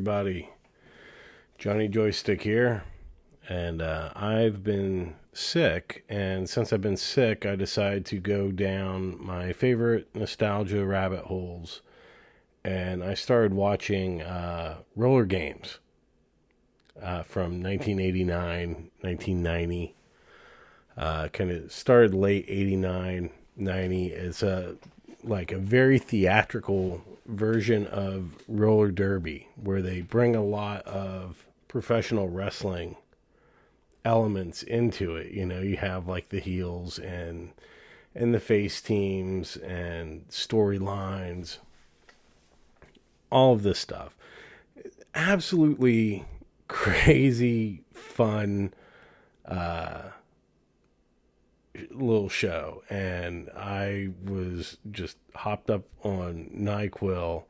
everybody. Johnny Joystick here, and I've been sick, and since I've been sick, I decided to go down my favorite nostalgia rabbit holes, and I started watching Rollergames from 1989, 1990. Kind of started late 89, 90. It's like a very theatrical version of roller derby where they bring a lot of professional wrestling elements into it. You know, you have like the heels and the face teams and storylines, all of this stuff. Absolutely crazy fun little show, and I was just hopped up on NyQuil,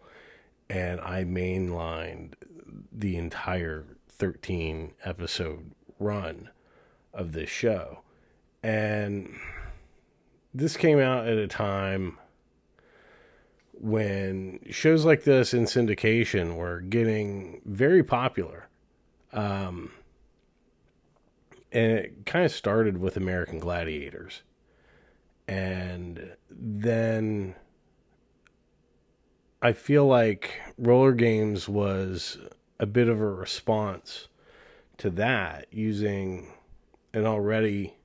and I mainlined the entire 13 episode run of this show. And this came out at a time when shows like this in syndication were getting very popular. And it kind of started with American Gladiators. And then I feel like Rollergames was a bit of a response to that, using an already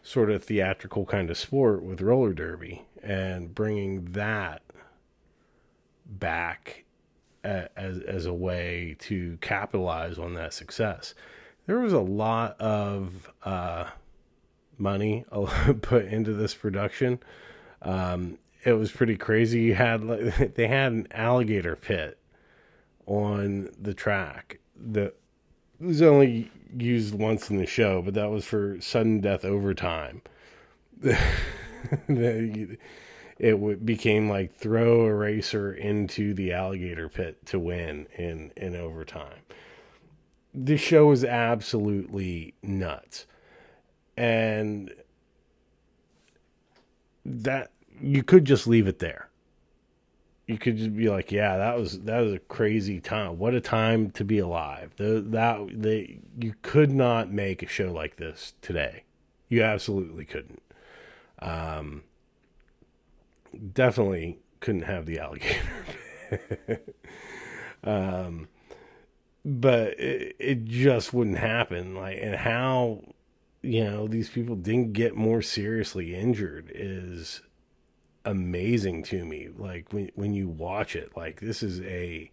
sort of theatrical kind of sport with roller derby and bringing that back as a way to capitalize on that success. There was a lot of money put into this production. It was pretty crazy. They had an alligator pit on the track that was only used once in the show, but that was for sudden death overtime. It became like throw a racer into the alligator pit to win in overtime. This show was absolutely nuts. And that you could just leave it there. You could just be like, yeah, that was a crazy time. What a time to be alive. You could not make a show like this today. You absolutely couldn't. Definitely couldn't have the alligator. But it just wouldn't happen. Like, and how, these people didn't get more seriously injured is amazing to me. Like, when you watch it, like, this is a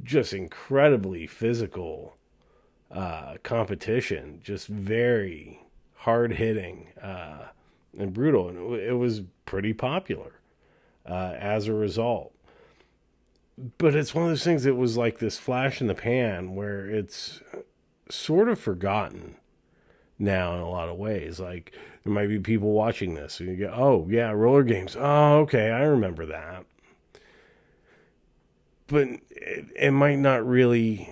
just incredibly physical competition, just very hard hitting and brutal, and it was pretty popular as a result. But it's one of those things that was like this flash in the pan where it's sort of forgotten now in a lot of ways. Like, there might be people watching this and you go, oh, yeah, Rollergames. Oh, okay, I remember that. But it might not really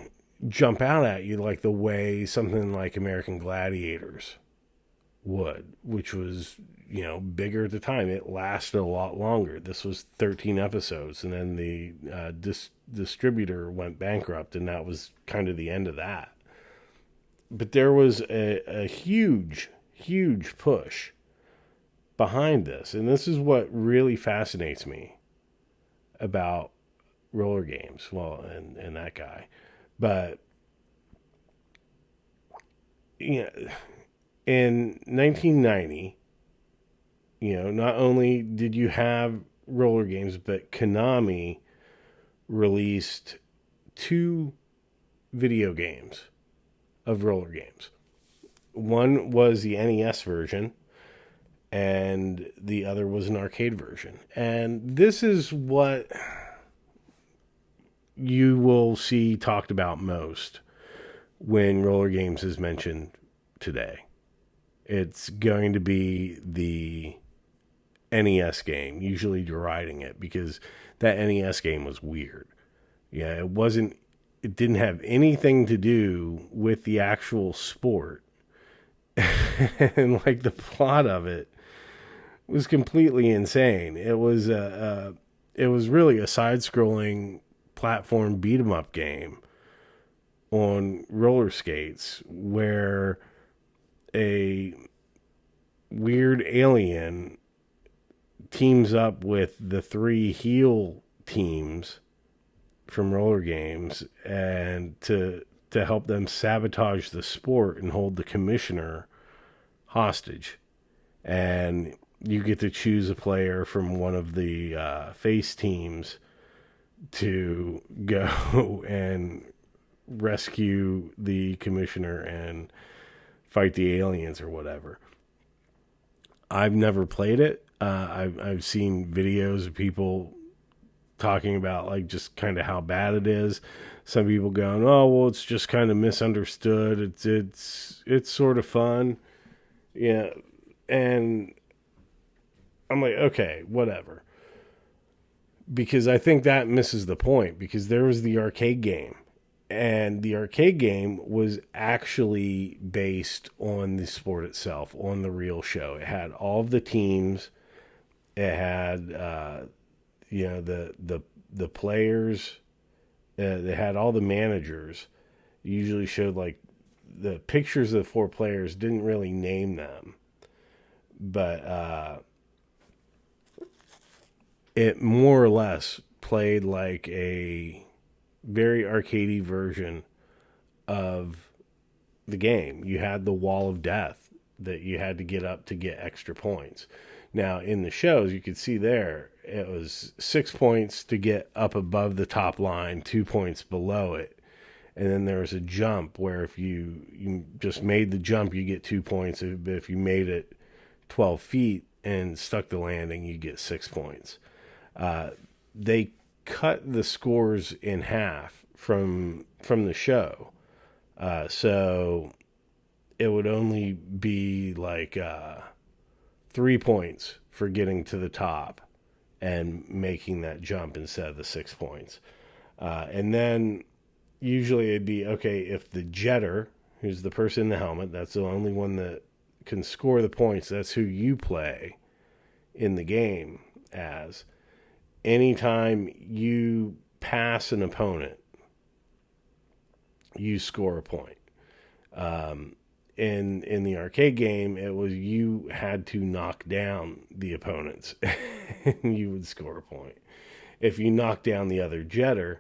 jump out at you like the way something like American Gladiators would, which was, bigger at the time. It lasted a lot longer. This was 13 episodes, and then the distributor went bankrupt, and that was kind of the end of that. But there was a huge, huge push behind this, and this is what really fascinates me about Rollergames. Well, and that guy. But, in 1990, not only did you have Rollergames, but Konami released 2 video games of Rollergames. One was the NES version, and the other was an arcade version. And this is what you will see talked about most when Rollergames is mentioned today. It's going to be the NES game, usually deriding it, because that NES game was weird. Yeah, it didn't have anything to do with the actual sport. And like the plot of it was completely insane. It was really a side-scrolling platform beat 'em up game on roller skates where a weird alien teams up with the three heel teams from Rollergames and to help them sabotage the sport and hold the commissioner hostage. And you get to choose a player from one of the face teams to go and rescue the commissioner and fight the aliens or whatever. I've never played it. I've seen videos of people talking about like just kind of how bad it is. Some people going, "Oh, well, it's just kind of misunderstood. It's sort of fun." Yeah, and I'm like, okay, whatever. Because I think that misses the point. Because there was the arcade game, and the arcade game was actually based on the sport itself, on the real show. It had all of the teams. It had, the players. They had all the managers. It usually showed like the pictures of the four players. Didn't really name them, but it more or less played like a very arcadey version of the game. You had the wall of death that you had to get up to get extra points. Now, in the shows, you could see there, it was 6 points to get up above the top line, 2 points below it. And then there was a jump where if you just made the jump, you get 2 points. If you made it 12 feet and stuck the landing, you get 6 points. They cut the scores in half from the show. So it would only be like 3 points for getting to the top and making that jump instead of the 6 points. And then usually it'd be, okay, if the jetter, who's the person in the helmet, that's the only one that can score the points, that's who you play in the game as. Anytime you pass an opponent, you score a point. In the arcade game, it was you had to knock down the opponents and you would score a point. If you knocked down the other jetter,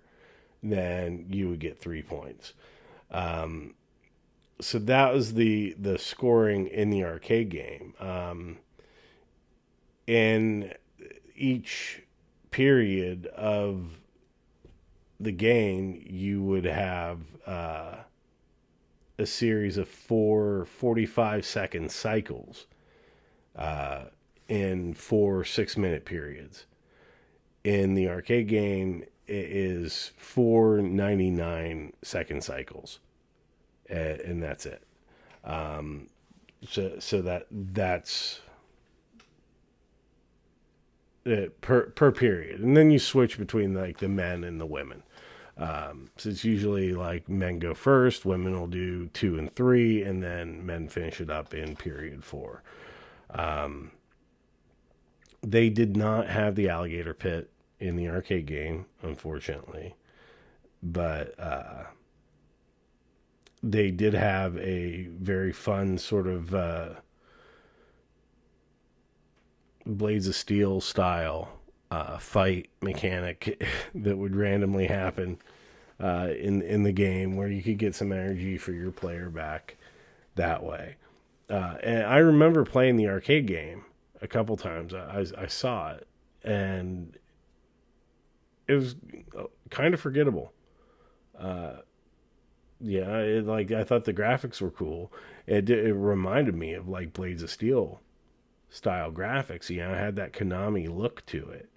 then you would get 3 points. So that was the scoring in the arcade game. In each period of the game, you would have a series of 4 45-second cycles in 4 6-minute periods. In the arcade game, it is 4 99-second cycles, and that's it. So that's per period, and then you switch between like the men and the women. So it's usually like men go first, women will do 2 and 3, and then men finish it up in period 4. They did not have the alligator pit in the arcade game, unfortunately, but they did have a very fun sort of Blades of Steel style fight mechanic that would randomly happen in the game, where you could get some energy for your player back that way. And I remember playing the arcade game a couple times. I saw it, and it was kind of forgettable. I thought the graphics were cool. It reminded me of like Blades of Steel style graphics. It had that Konami look to it.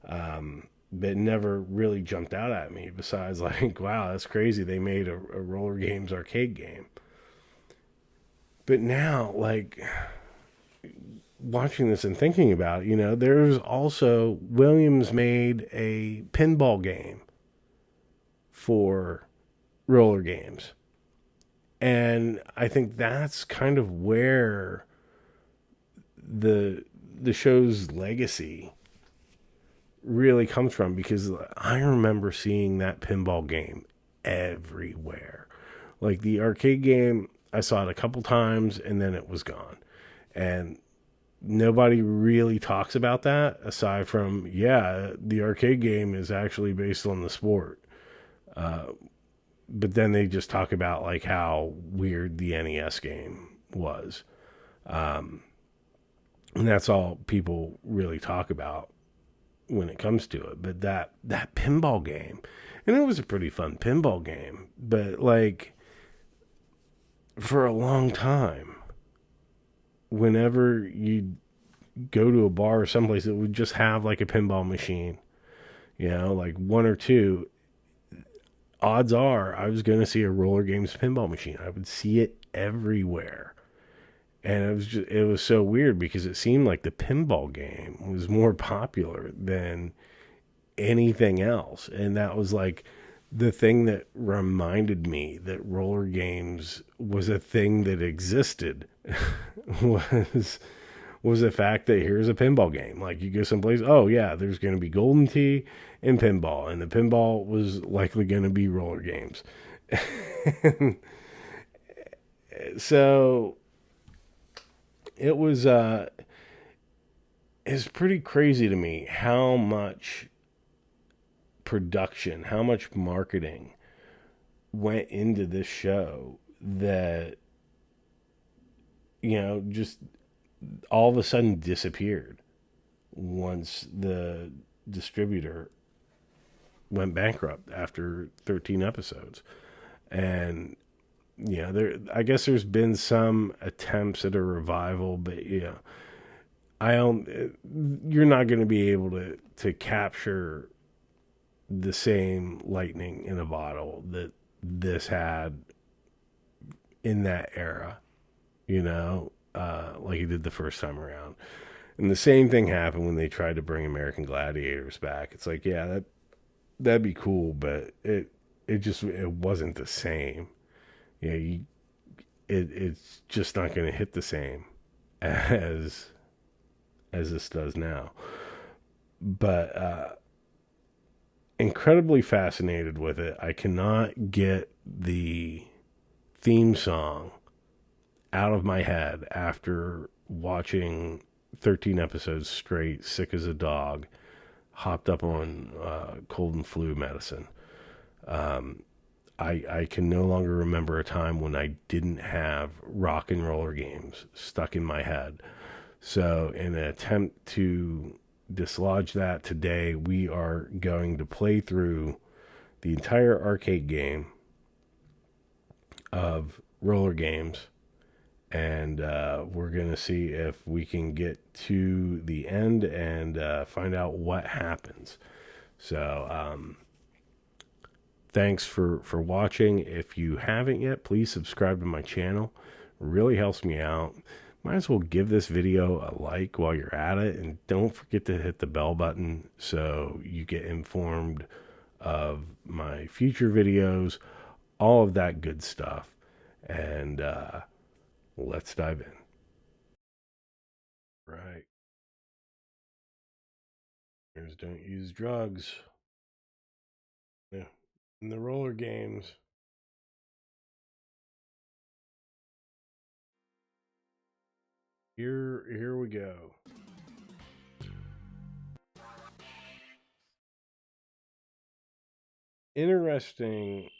But it never really jumped out at me besides like, wow, that's crazy. They made a Rollergames arcade game. But now, like, watching this and thinking about it, there's also, Williams made a pinball game for Rollergames. And I think that's kind of where the show's legacy really comes from, because I remember seeing that pinball game everywhere. Like the arcade game, I saw it a couple times and then it was gone. And nobody really talks about that aside from, yeah, the arcade game is actually based on the sport. But then they just talk about like how weird the NES game was. And that's all people really talk about when it comes to it. But that pinball game, and it was a pretty fun pinball game, but like for a long time, whenever you go to a bar or someplace that would just have like a pinball machine, like one or two, odds are I was going to see a Rollergames pinball machine. I would see it everywhere. And it was so weird because it seemed like the pinball game was more popular than anything else. And that was like the thing that reminded me that roller games was a thing that existed. was was the fact that here's a pinball game. Like you go someplace, oh yeah, there's going to be Golden Tee and pinball, and the pinball was likely going to be roller games. So it was it's pretty crazy to me how much production, how much marketing went into this show that just all of a sudden disappeared once the distributor went bankrupt after 13 episodes. And there, I guess there's been some attempts at a revival, but I don't. You're not going to be able to capture the same lightning in a bottle that this had in that era. Like it did the first time around. And the same thing happened when they tried to bring American Gladiators back. It's like, yeah, that'd be cool, but it wasn't the same. It's just not going to hit the same as this does now. But incredibly fascinated with it. I cannot get the theme song out of my head after watching 13 episodes straight, sick as a dog, hopped up on cold and flu medicine. I can no longer remember a time when I didn't have rock and roller games stuck in my head. So, in an attempt to dislodge that today, we are going to play through the entire arcade game of roller games. And we're going to see if we can get to the end and find out what happens. So, thanks for watching. If you haven't yet, please subscribe to my channel. It really helps me out. Might as well give this video a like while you're at it. And don't forget to hit the bell button so you get informed of my future videos, all of that good stuff. And let's dive in. Right. Don't use drugs. Yeah. In the roller games. Here we go. Interesting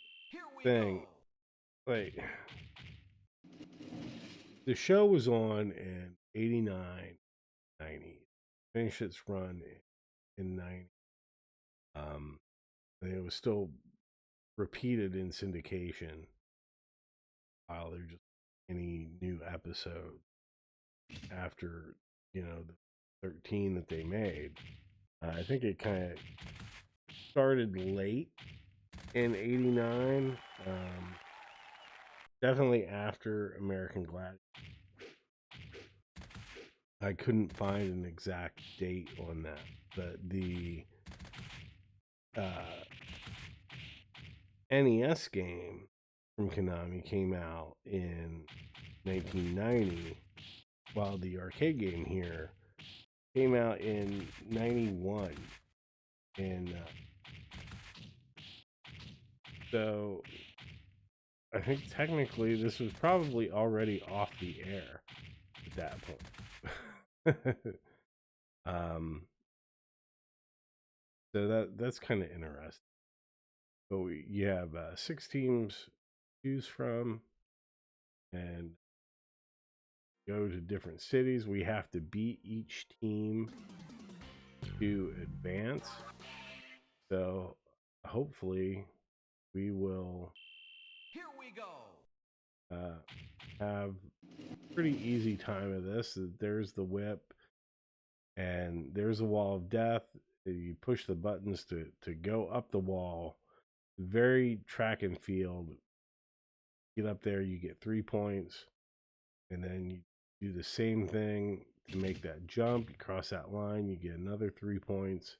thing. Like the show was on in 89, 90. Finished its run in 90. And it was still repeated in syndication while there's just any new episode after the 13 that they made. I think it kind of started late in 89, definitely after American Gladiator. I couldn't find an exact date on that, but the NES game from Konami came out in 1990, while the arcade game here came out in 91. in so I think technically this was probably already off the air at that point. um so that's kind of interesting. But you have 6 teams to choose from, and go to different cities. We have to beat each team to advance. So hopefully we will Here we go. have pretty easy time of this. There's the whip, and there's a wall of death. You push the buttons to go up the wall. Very track and field. Get up there, you get 3 points, and then you do the same thing to make that jump. You cross that line, you get another 3 points.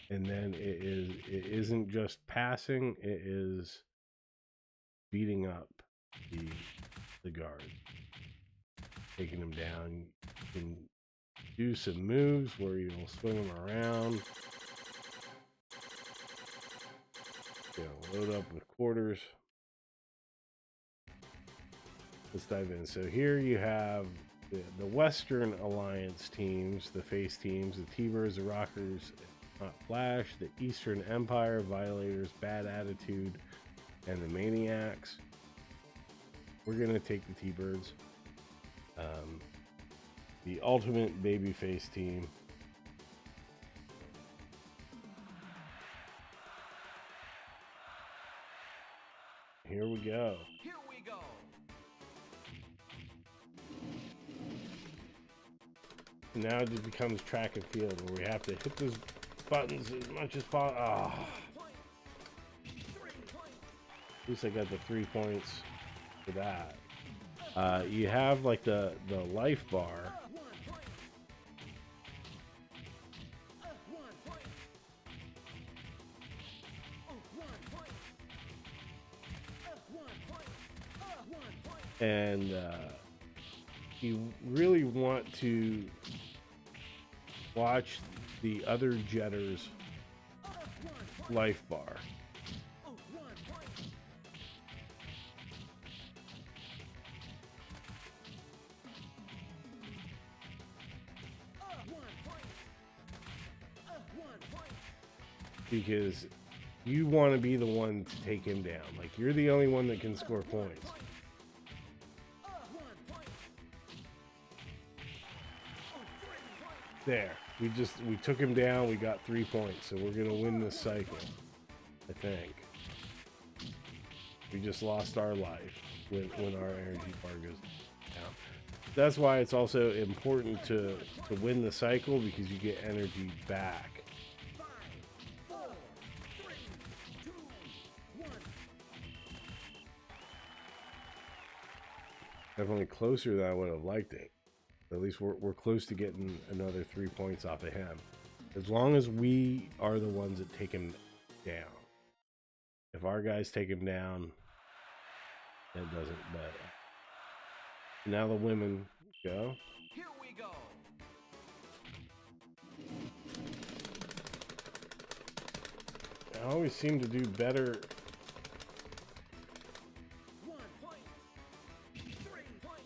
And then it isn't just passing, it is beating up the guard, taking them down. You can do some moves where you'll swing them around. Load up with quarters. Let's dive in. So here you have the Western Alliance teams, the face teams, the T-Birds, the Rockers, Not Flash, the Eastern Empire, Violators, Bad Attitude, and the Maniacs. We're going to take the T-Birds. The ultimate babyface team. Here we go. Here we go. Now it just becomes track and field where we have to hit those buttons as much as possible. Oh. At least I got the 3 points for that. You have like the life bar. And you really want to watch the other jetter's life bar. Because you want to be the one to take him down. Like, you're the only one that can score points. There. We took him down. We got 3 points. So we're going to win this cycle, I think. We just lost our life when our energy bar goes down. That's why it's also important to win the cycle, because you get energy back. Definitely closer than I would have liked it. At least we're close to getting another 3 points off of him. As long as we are the ones that take him down. If our guys take him down, it doesn't matter. Now the women go. Here we go. I always seem to do better. 1 point. 3 points.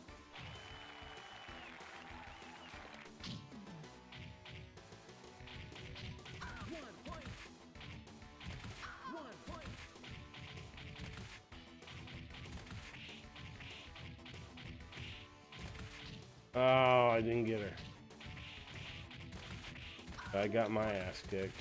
Oh, I didn't get her. I got my ass kicked.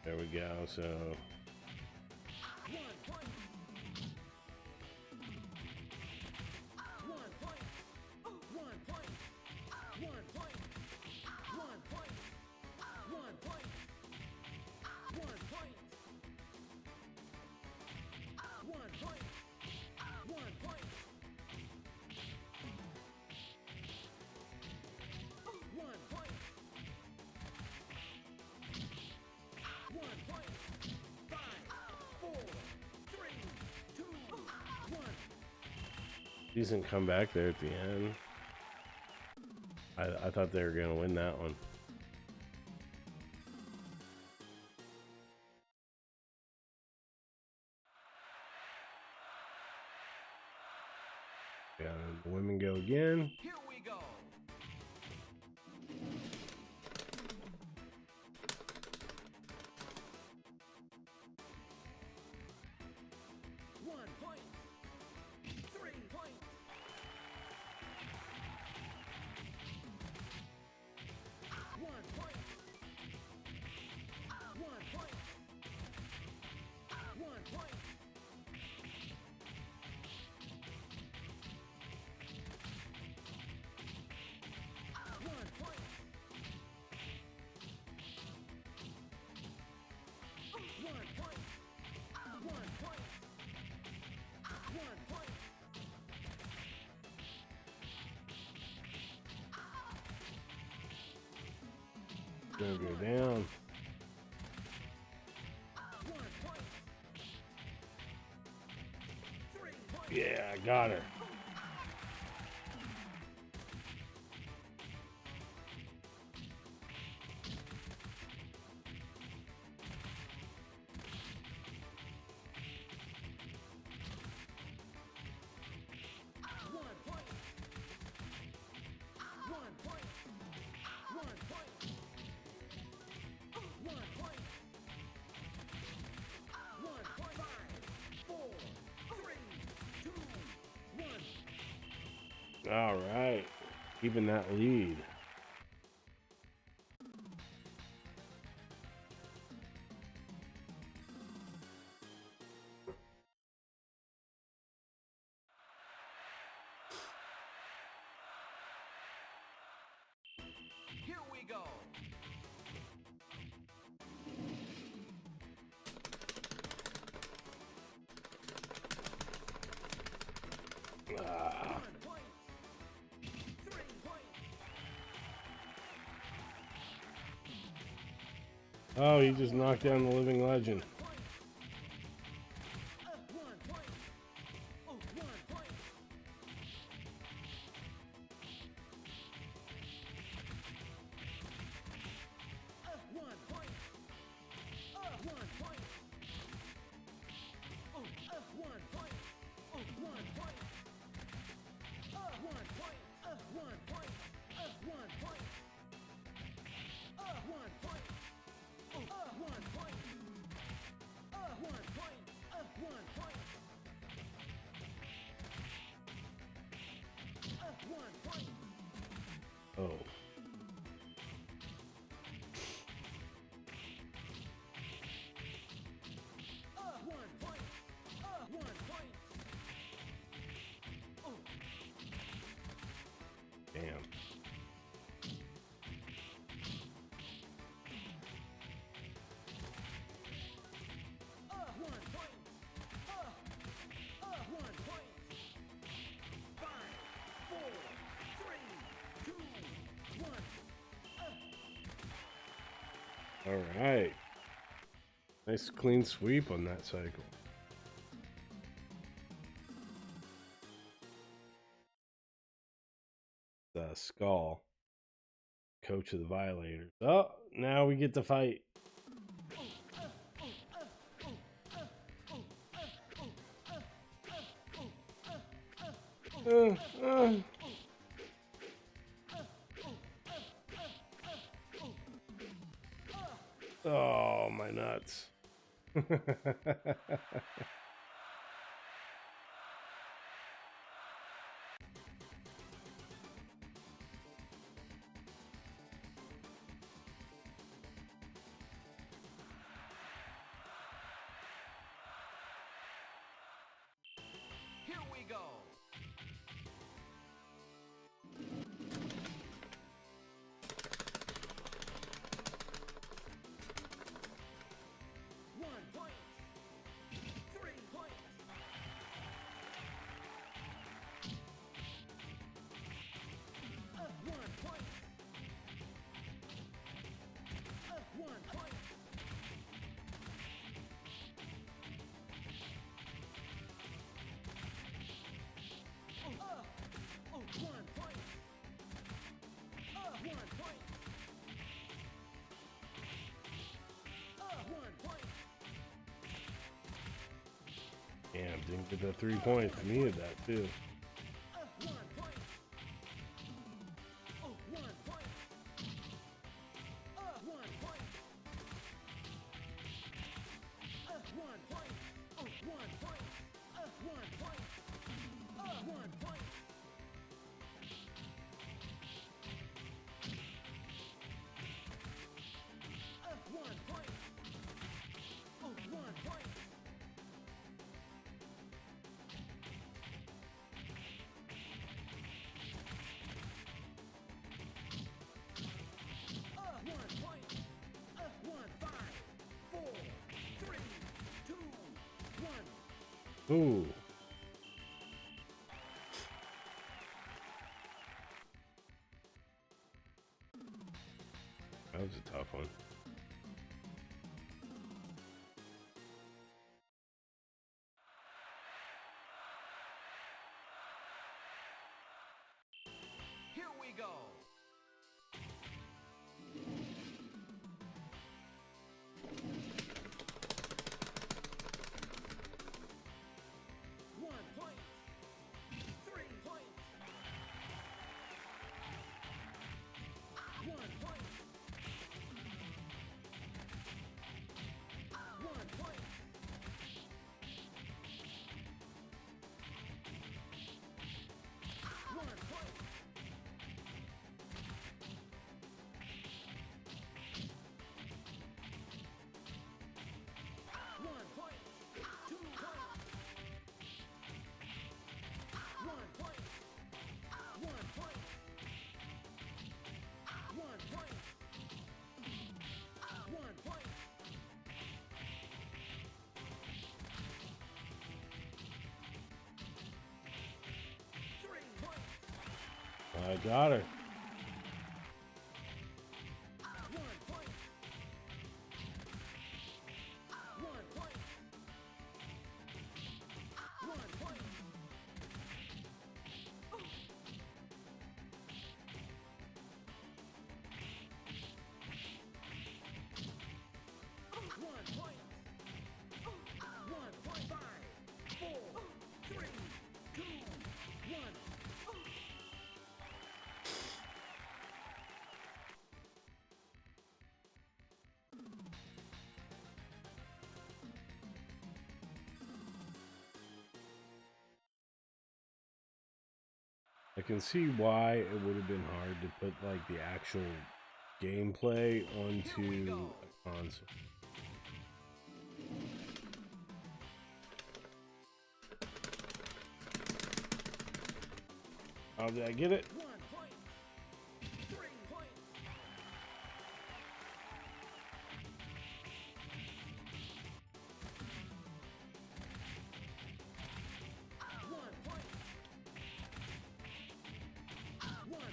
There we go. So Decent comeback there at the end. I thought they were going to win that one. Yeah, and the women go again. Here we go. One point. 3 points. One point. One point. One point. One point. One point. One point. One point. Gonna go down. One point. 3 points. Yeah, I got her. One point. One point. One point. One point. 1.5, 4, 3, 2, 1. All right. Keeping that lead. Here we go. Ah. 1 point. 3 points. Oh, he just knocked down the living legend. 1 point. 1 point. 1 point. 1 point. 1 point. 1 point. 1 point. 1 point. 1 point. 1 point. 1 point. 1 point. 1 point. 1 point. Oh. One point. 1 point. Damn. One point. 1 point. 5, 4, 3, 2, 1. All right. Nice clean sweep on that cycle. Skull, coach of the Violators. Oh, now we get to fight. Uh. Oh, my nuts. Here we go. One point. 3 Damn, didn't get the 3 points. Needed that too. 1 point. 1 point. 1 point. 1 point. 1 point. 1 point. 1 point. 1 point. 1 point. Ooh. That was a tough one. Here we go. One point. 3 points. 1 point. 1 point. 1 point. 1 point. 2 points. 1 point. 1 point. 1 point. 1 point. I got her. 1 point. 1 point. 1 point. 1 point. 1.5. 4, 3, 2, 1. I can see why it would have been hard to put like the actual gameplay onto a console. Oh, did I get it? 1 point. 3 points. 1 point. 1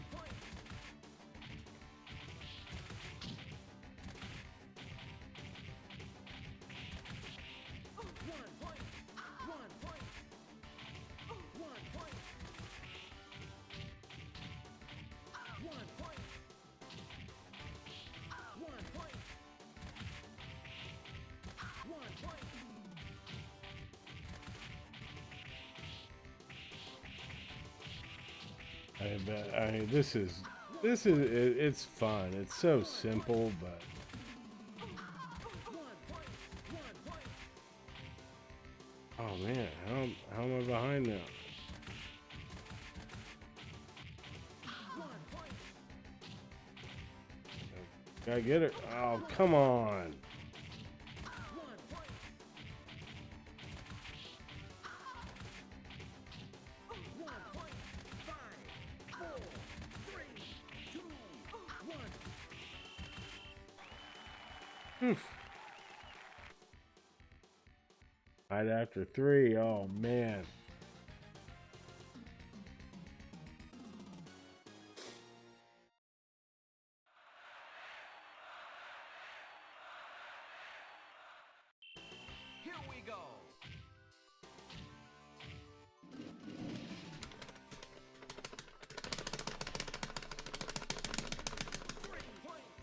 point. 1 point. 1 point. 1 point. 1 point. 1 point. 1 point. I bet. I mean, it's fun. It's so simple, but 1 point. 1 point. oh man, how am I behind now? 1 point. Gotta get it. Oh, come on. 1 point. 1 point. 5, 4, 3, 2, 1. Oof. Right after 3. Oh man. Here we go.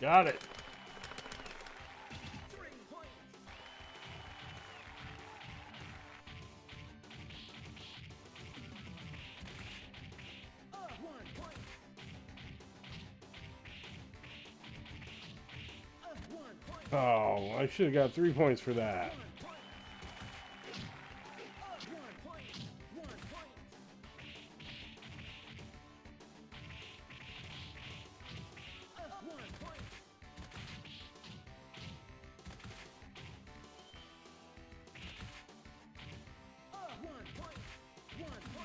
Got it. 3 points. Oh, I should have got 3 points for that. 1 point. 1 point. 1 point. 1 point. 1 point. 1 point.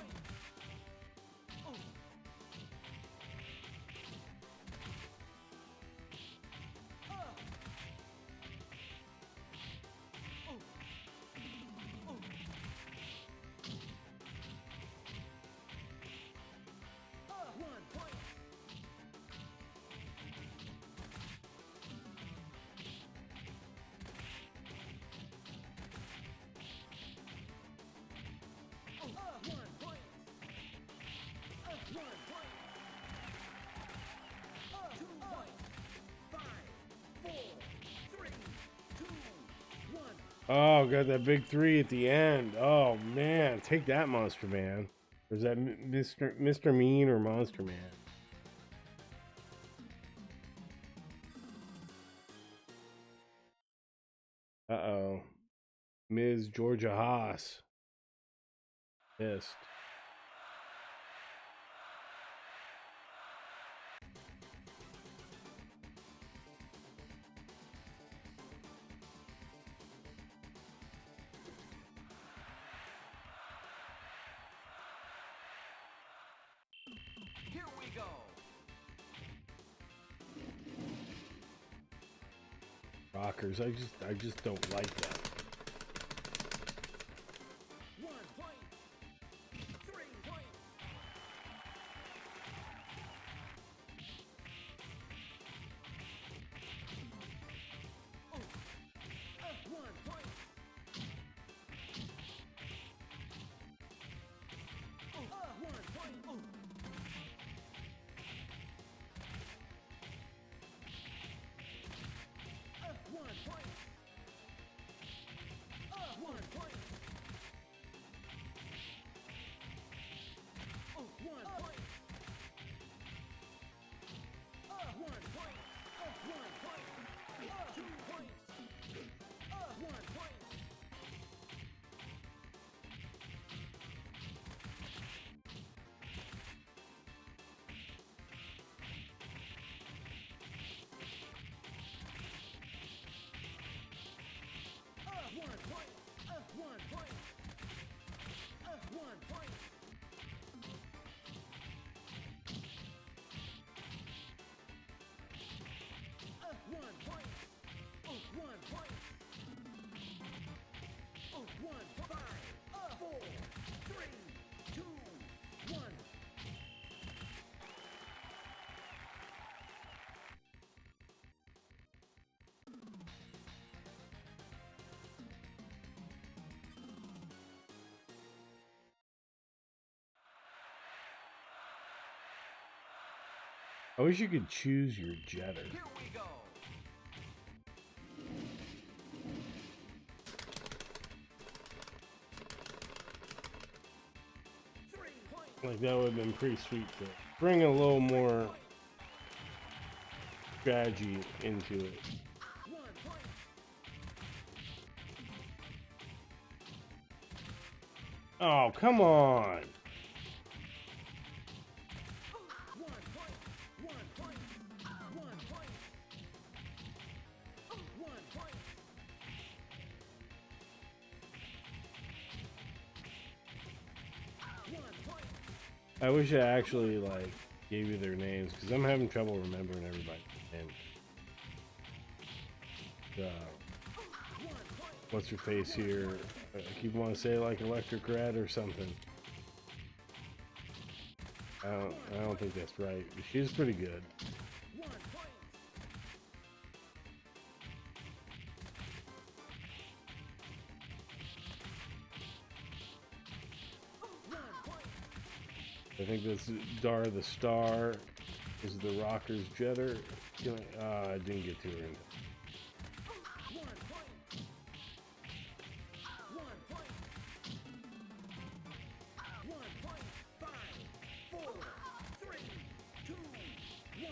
Oh. One point. One point. 1 point. 2 points. 5, 4, 3, 2, 1. Oh, got that big 3 at the end. Oh man, take that, Monster Man. Or is that Mr. Mean or Monster Man? Uh-oh. Ms. Georgia Haas. Pissed. Here we go. Rockers, I just don't like that. 1 point. 3 points. 1 point. 1 point. 1 point. 1 point. 1 point. 1 point. 1 point. 2 points. 1 point. One point. 1 point. 1 point. 1 point. 1 point. 1, 5, 4, 3, 2, 1. I wish you could choose your jetter. Here we go. Like that would have been pretty sweet to bring a little more strategy into it. 1 point. Oh, come on. 1 point. 1 point. 1 point. 1 point. 1 point. I wish I actually like gave you their names because I'm having trouble remembering everybody's name. 1 point. What's her face here? I keep wanting to say like Electric Red or something. I don't think that's right. But she's pretty good. 1 point. I think that's Dara the Star. This is the Rockers Jetter. I didn't get to her in. 1 point. 1 point. 1 point. 5, 4, 3, 2, 1.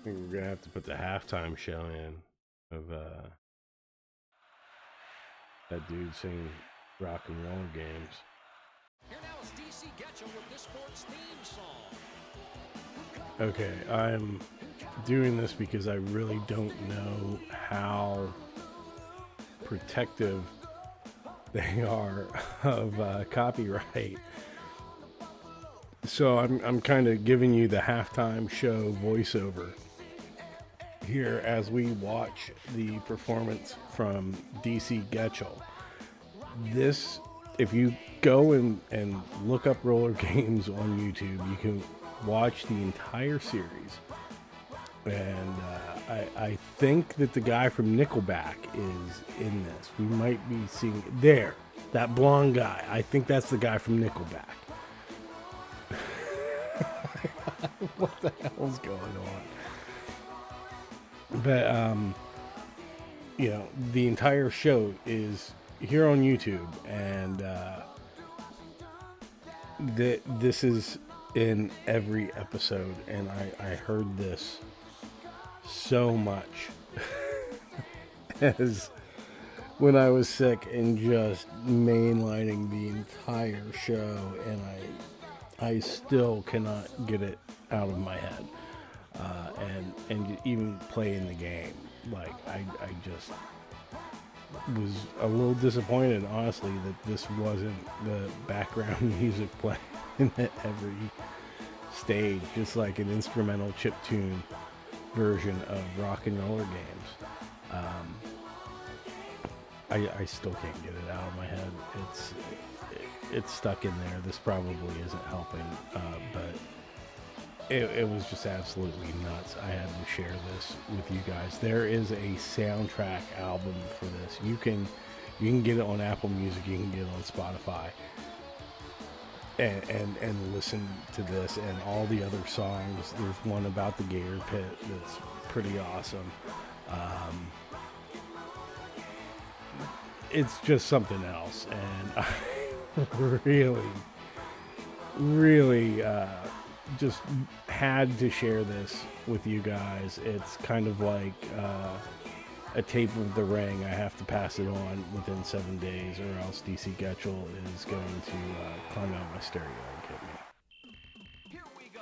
think we're gonna have to put the halftime show in of that dude singing rock and roll games. Here now is DC Getchell with this sports theme song. Okay, I'm doing this because I really don't know how protective they are of copyright. So I'm kind of giving you the halftime show voiceover here as we watch the performance from DC Getchell. This, if you go and look up Rollergames on YouTube, you can watch the entire series. And I think that the guy from Nickelback is in this. We might be seeing there, that blonde guy. I think that's the guy from Nickelback. What the hell's going on? But you know, the entire show is here on YouTube, and this is in every episode, and I heard this so much as when I was sick, and just mainlining the entire show, and I still cannot get it out of my head, and even playing the game, like I just was a little disappointed, honestly, that this wasn't the background music playing at every stage, just like an instrumental chiptune version of Rock and Roller Games. I still can't get it out of my head. It's stuck in there. This probably isn't helping, but it was just absolutely nuts. I had to share this with you guys. There is a soundtrack album for this. You can get it on Apple Music. You can get it on Spotify, and listen to this and all the other songs. There's one about the Gator Pit that's pretty awesome. It's just something else, and I really just had to share this with you guys. It's kind of like a tape of The Ring. I have to pass it on within 7 days, or else DC Getchell is going to climb out my stereo and get me. Here we go.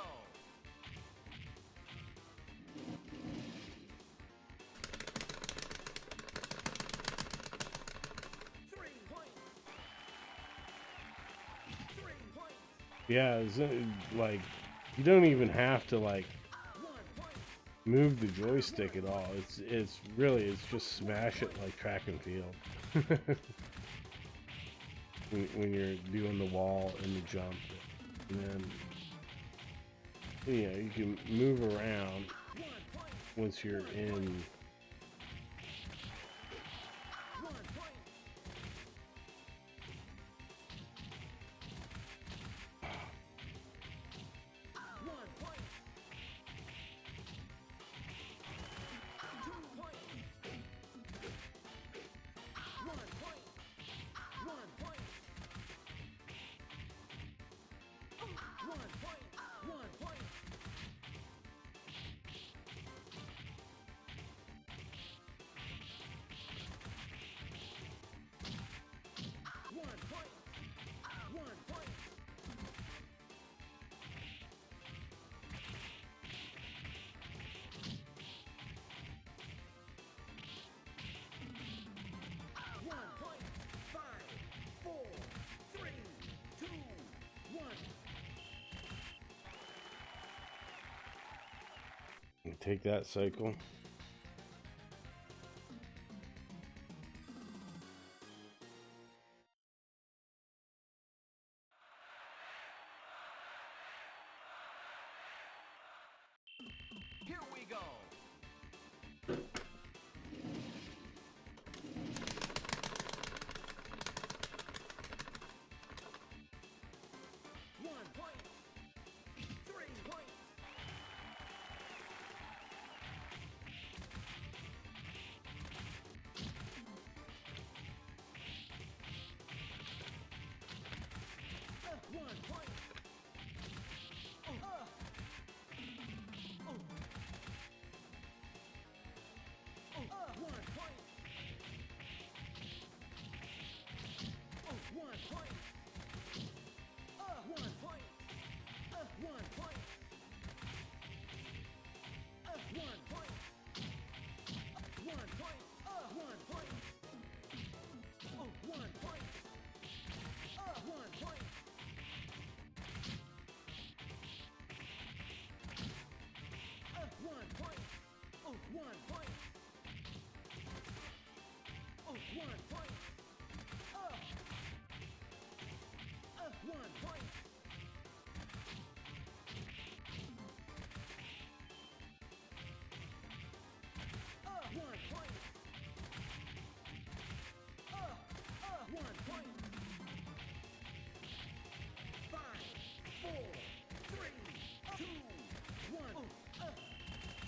Yeah, it's, like, you don't even have to like move the joystick at all. It's just smash it like track and field. when you're doing the wall and the jump, and then you can move around once you're in. Take that cycle. Here we go.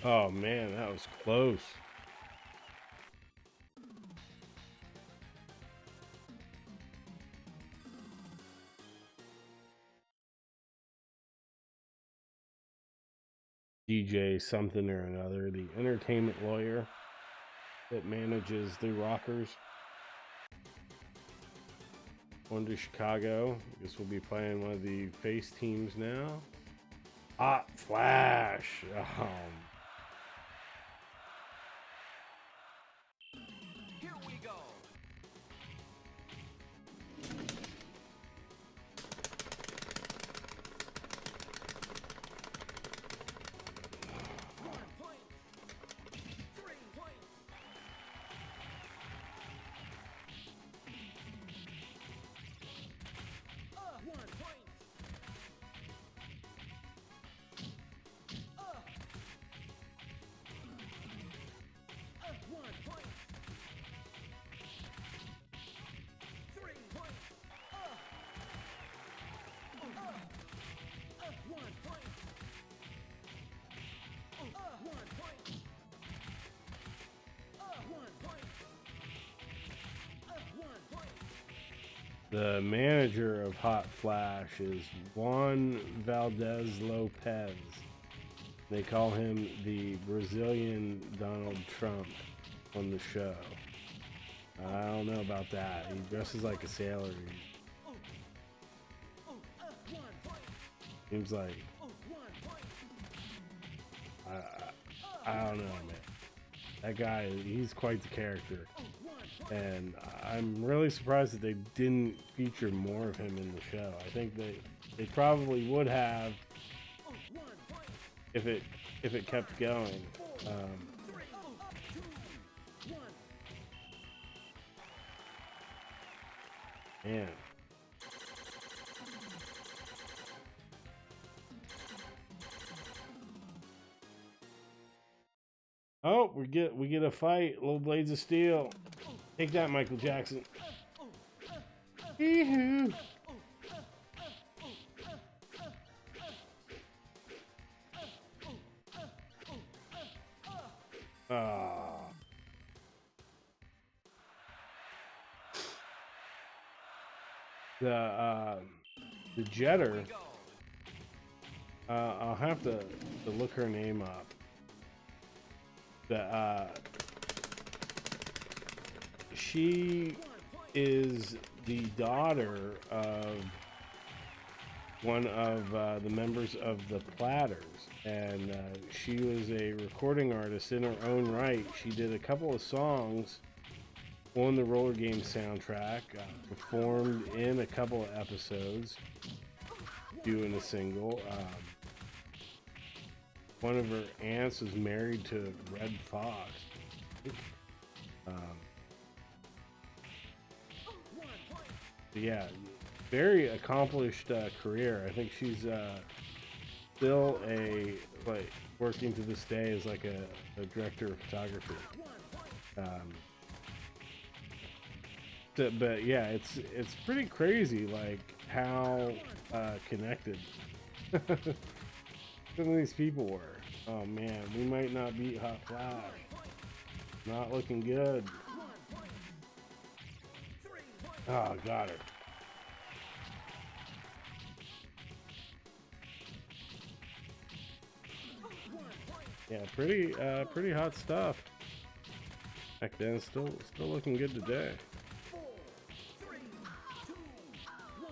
Oh man, that was close. DJ something or another, the entertainment lawyer that manages the Rockers. One to Chicago. I guess we'll be playing one of the face teams now. Hot Flash. Here we go. One point. 3 points. 1 point. 1 point. 3 points. 1 point. 1 point. 1 point. 1 point. The manager of Hot Flash is Juan Valdez Lopez. They call him the Brazilian Donald Trump on the show. I don't know about that. He dresses like a sailor. Oh, 1 point. Seems like 1 point. I don't know, man. That guy, he's quite the character. 1 point. And I'm really surprised that they didn't feature more of him in the show. I think they probably would have 1 point. if it kept going. 3, 2, 1. Man. Oh, we get a fight. Little Blades of Steel. Take that, Michael Jackson. Hee-hoo. Ah. The Jetter. I'll have to look her name up. She is the daughter of one of the members of the Platters, and she was a recording artist in her own right. She did a couple of songs on the Rollergames soundtrack, performed in a couple of episodes, doing a single. One of her aunts was married to Red Fox. Yeah, very accomplished career. I think she's still working to this day as like a director of photography. But yeah, it's pretty crazy like how connected some of these people were. Oh man, we might not beat Hot Flash. Not looking good. Oh, got her. Yeah, pretty hot stuff. Back then, still looking good today. 4, 3, 2, 1.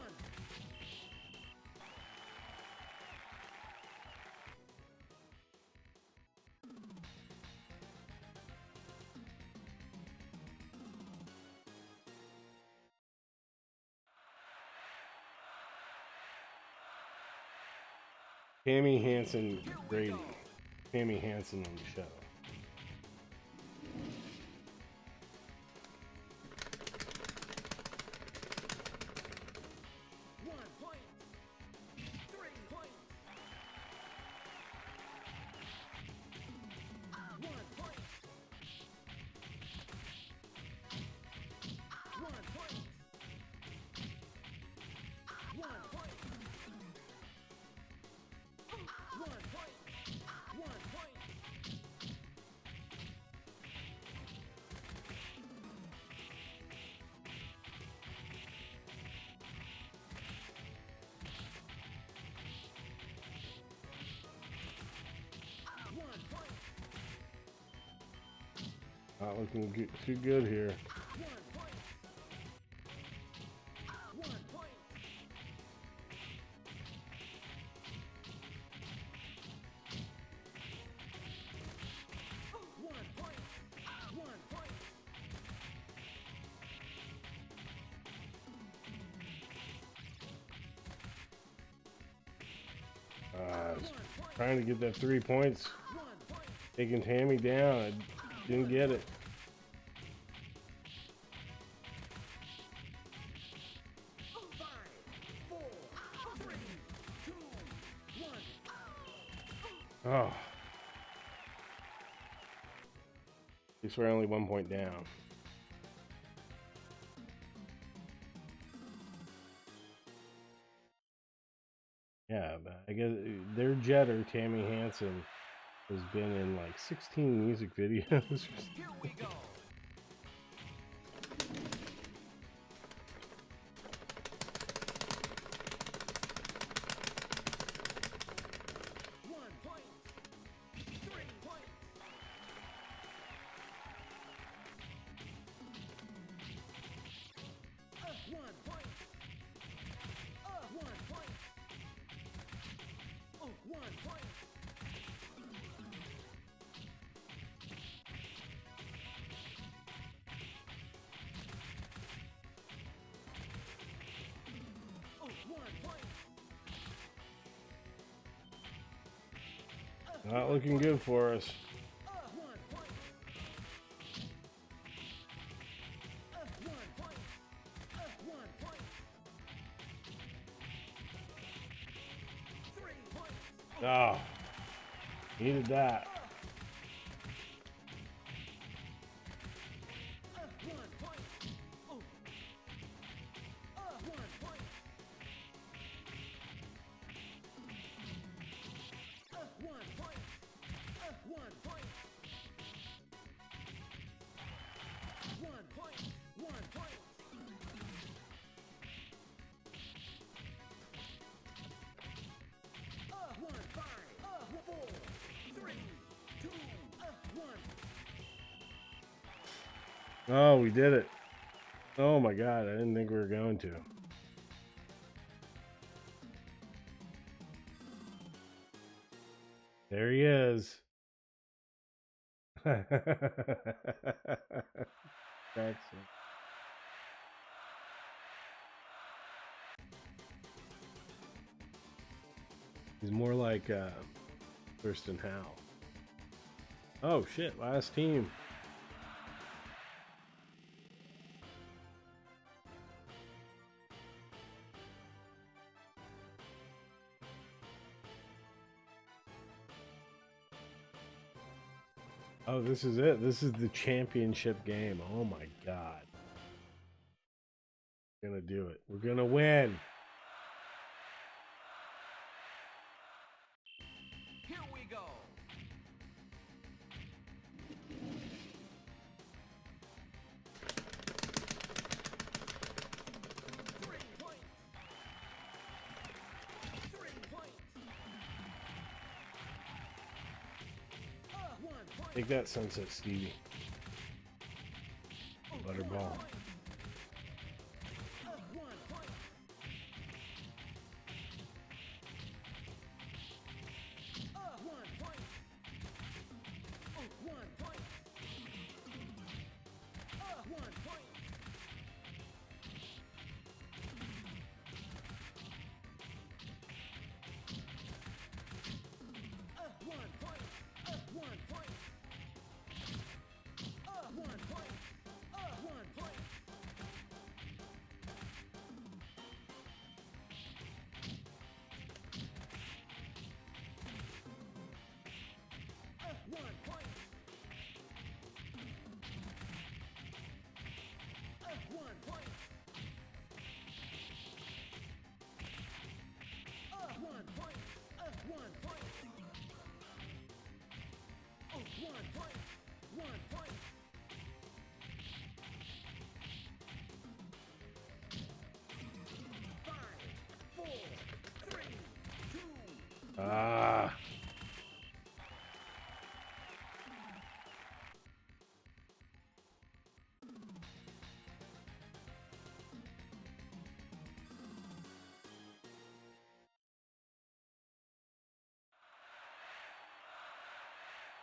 Tammy Hansen Grady. Tammy Hansen on the show. Not looking too good here. 1 point. 1 point. One point. 1 point. I was trying to get that 3 points. 1 point. Taking Tammy down. I didn't get it. 5, 4, 3, 2, 1. Oh. At least we're only 1 point down. Yeah, but I guess their jetter, Tammy Hansen, has been in like 16 music videos. Here we go. 1 point. 3 points. 1 point. 1 point. 1 point. 1 point. Not looking good for us. 1 point. 1 point. 1 point. 3 points. Oh, needed that. 1 point. 1 point. 1 point. 1 point. 1 point. 1 point. 1, 5, 4, 3, 2, 1. Oh, we did it. Oh my god, I didn't think we were going to. There he is. Excellent. He's more like Thurston Howell. Oh shit, last team. Oh, this is it. This is the championship game. Oh my god. We're gonna do it. We're gonna win. Here we go. 3 points. 3 points. 1 point. Take that, Sunset Stevie. Butterball. 1 point. 1 point. 1 point. 1 point. 1 point. 1 point. 1 point. 1 point. 1 point. 1 point. 1 point. 1 point. 1 point. 1 point. 5, 4, 3, 2.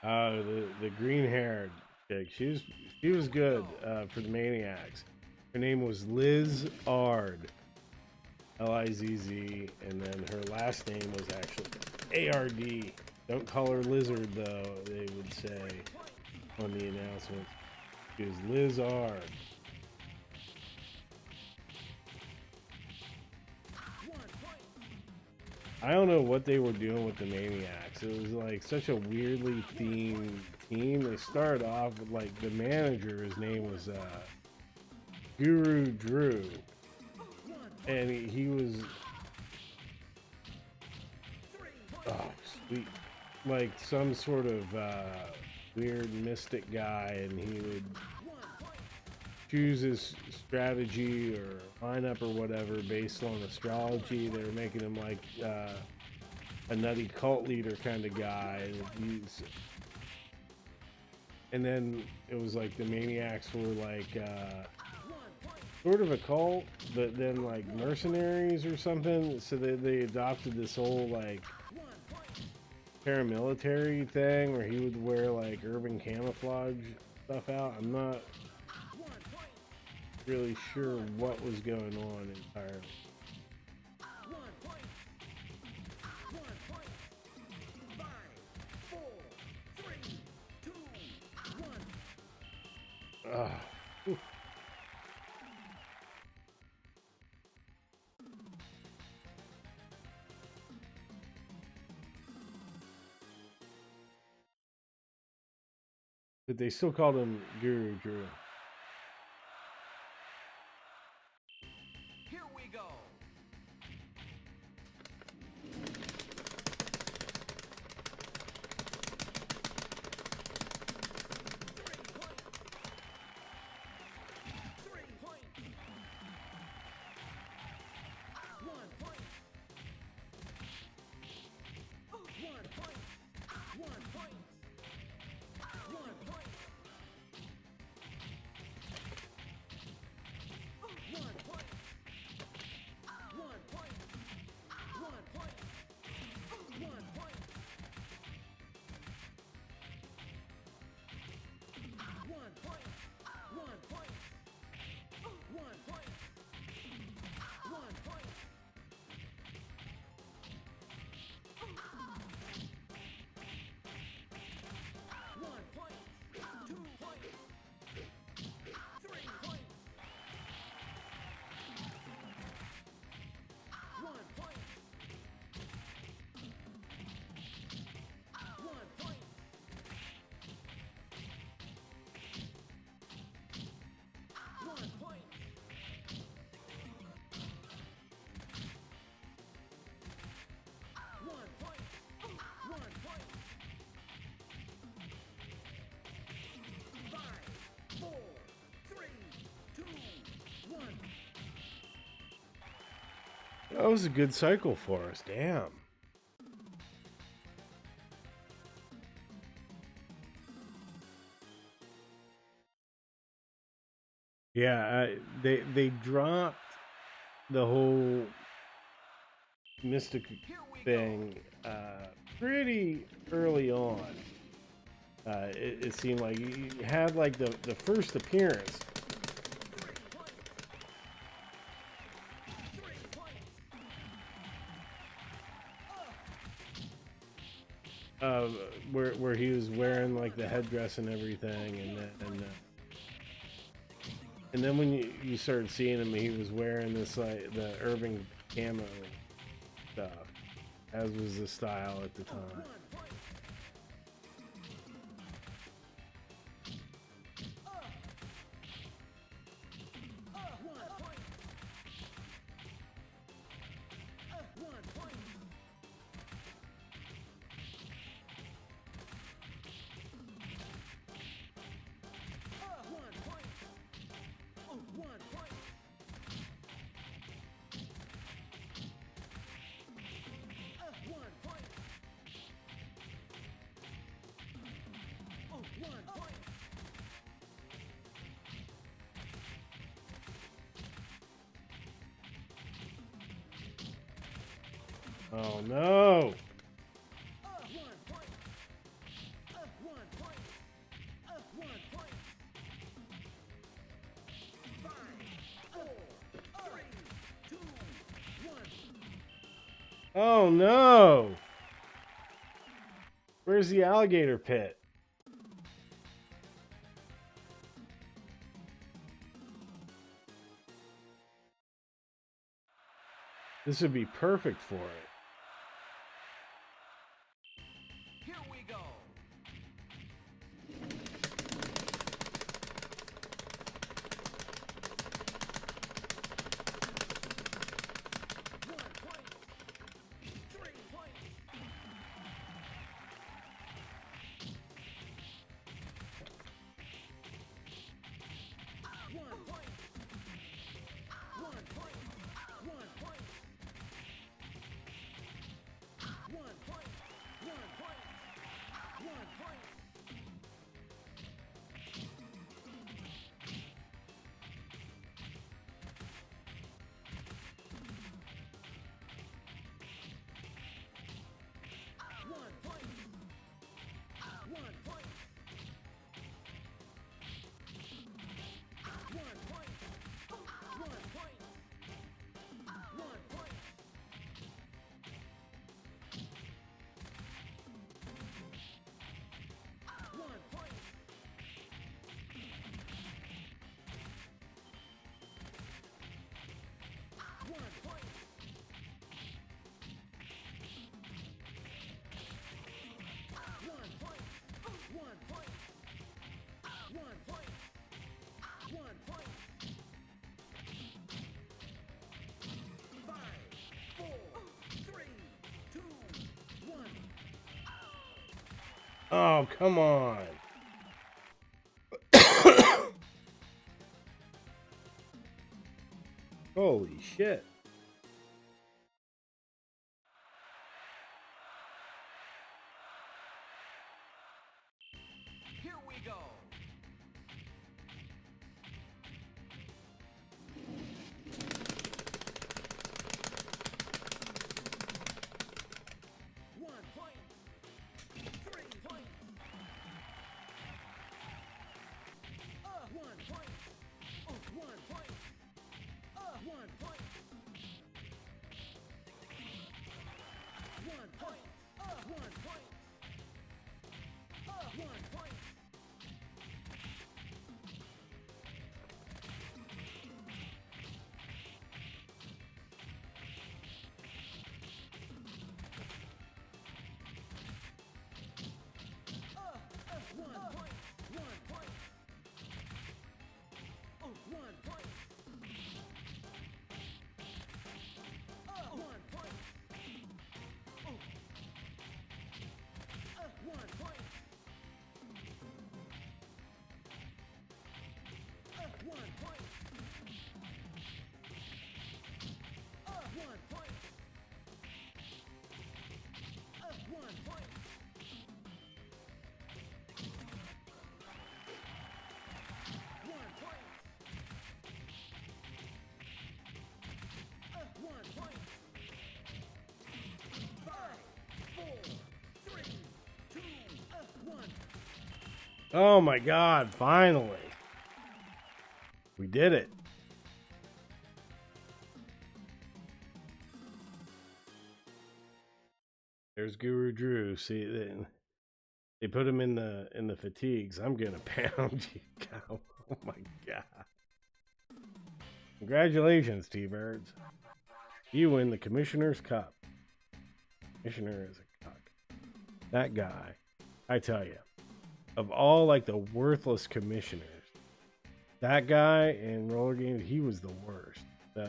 The green haired chick. She was good for the Maniacs. Her name was Liz Ard, Lizz, and then her last name was actually ARD. Don't call her Lizard though. They would say on the announcement. She was Liz Ard. I don't know what they were doing with the Maniacs. It was like such a weirdly themed team. They started off with like the manager. His name was Guru Drew, and he was sweet, like some sort of weird mystic guy, and he would choose his strategy or lineup or whatever based on astrology. They were making him like a nutty cult leader kind of guy. And then it was like the Maniacs were like sort of a cult, but then like mercenaries or something. So they adopted this whole like paramilitary thing where he would wear like urban camouflage stuff out. I'm not really sure what was going on entirely. Ugh. But they still called him Guru Drew. Here we go. That was a good cycle for us. Damn. Yeah, they dropped the whole mystic thing pretty early on. It seemed like you had like the first appearance. Uh, where he was wearing like the headdress and everything, and then when you started seeing him, he was wearing this like the urban camo stuff, as was the style at the time. Oh no! Oh no! Where's the alligator pit? This would be perfect for it. Here we go. One point. 3 points. One point. 1 point. 1 point. 1 point. 1 point. 1 point. One point. 1 point. 1 point. 1 point. 1 point. 1 point. 1 point. 1 point. 1 point. 1 point. 1 point. 5, 4, 3, 2, 1. Oh, come on. Holy shit. Here we go. One point. 3 points. 1 point. 1 point. 1 point. 1 point. 1 point. 1 point. One point. 1 point. 1 point. 1 point. 1 point. 1 point. 1 point. 1 point. 1 point. 1 point. 5, 4, 3, 2, 1. Oh my god, finally. We did it. There's Guru Drew. See, they put him in the fatigues. I'm gonna pound you, cow. Oh my god. Congratulations, T-Birds. You win the Commissioner's Cup. Commissioner is a cuck. That guy, I tell you, of all like the worthless commissioners, that guy in Rollergames, he was the worst.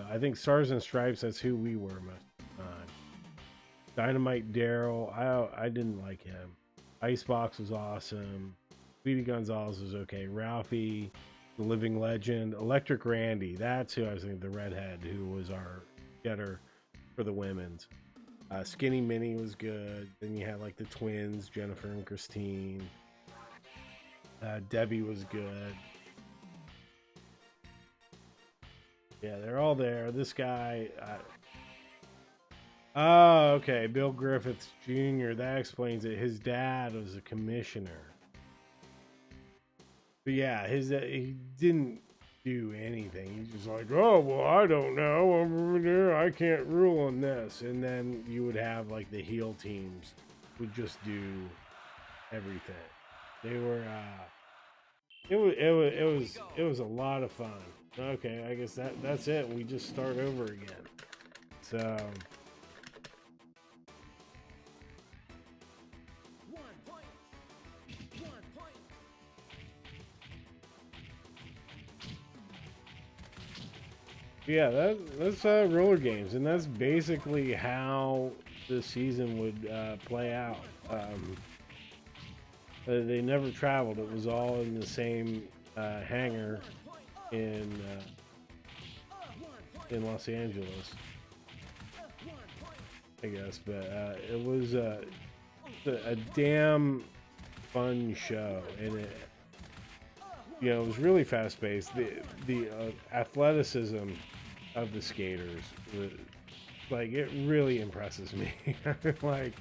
I think Stars and Stripes, that's who we were most of the time. Dynamite Daryl, I didn't like him. Icebox was awesome. Speedy Gonzalez was okay. Ralphie, the Living Legend. Electric Randy, that's who I was thinking, the redhead, who was our getter for the women's. Skinny Minnie was good. Then you had like the twins, Jennifer and Christine. Debbie was good. Yeah, they're all there. This guy. Oh, okay. Bill Griffiths Jr. That explains it. His dad was a commissioner. But yeah, he do anything. He's just like, oh, well, I don't know. Over there, I can't rule on this. And then you would have like the heel teams would just do everything. They were, it was a lot of fun. Okay, I guess that's it. We just start over again. So, 1 point. 1 point. yeah, that's roller games, and that's basically how the season would play out. They never traveled; it was all in the same hangar 1 point. in 1 point. Los Angeles, 1 point. I guess. But it was a damn fun show, and it was really fast paced. The athleticism of the skaters was, like, it really impresses me. Like,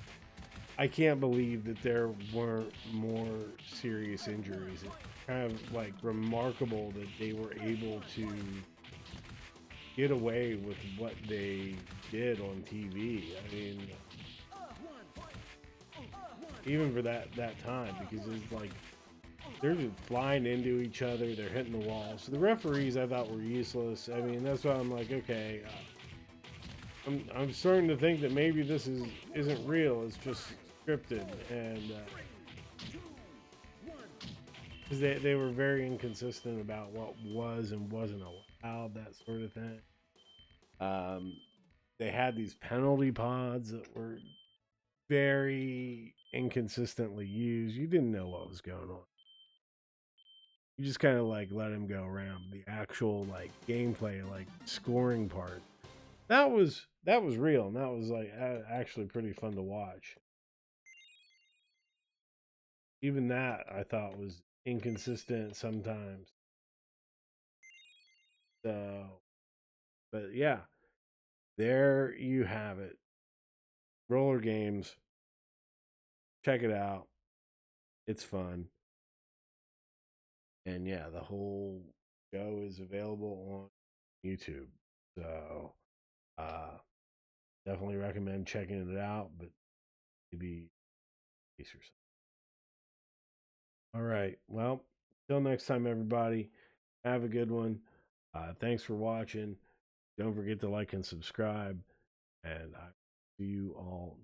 I can't believe that there weren't more serious injuries. It's kind of like remarkable that they were able to get away with what they did on TV. I mean, 1 point. even for that time, because it's like they're just flying into each other, they're hitting the wall. So the referees I thought were useless. I mean, that's why I'm like, okay, I'm starting to think that maybe this isn't real. It's just scripted, and 2, 1. because they were very inconsistent about what was and wasn't allowed, that sort of thing. Um, they had these penalty pods that were very inconsistently used. You didn't know what was going on. You just kind of like let him go around. The actual like gameplay, like scoring part, that was real, and that was like actually pretty fun to watch. Even that I thought was inconsistent sometimes. So, but yeah, there you have it. Roller games. Check it out. It's fun. And yeah, the whole show is available on YouTube. So, uh, definitely recommend checking it out, but maybe or something. All right. Well, till next time, everybody. Have a good one. Thanks for watching. Don't forget to like and subscribe. And I see you all